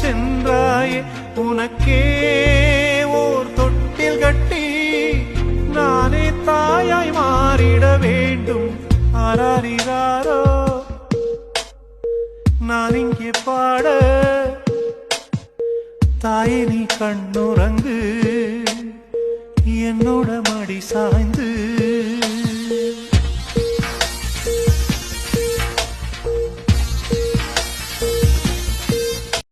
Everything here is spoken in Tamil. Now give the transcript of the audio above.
சென்றாயே உனக்கே ஓர் தொட்டில் கட்டி நானே தாயாய் மாறிட வேண்டும். ஆராரிராரோ நான் இங்கே பாட தாயே நீ கண்ணுறங்கு என்னோட மடி சாய்ந்து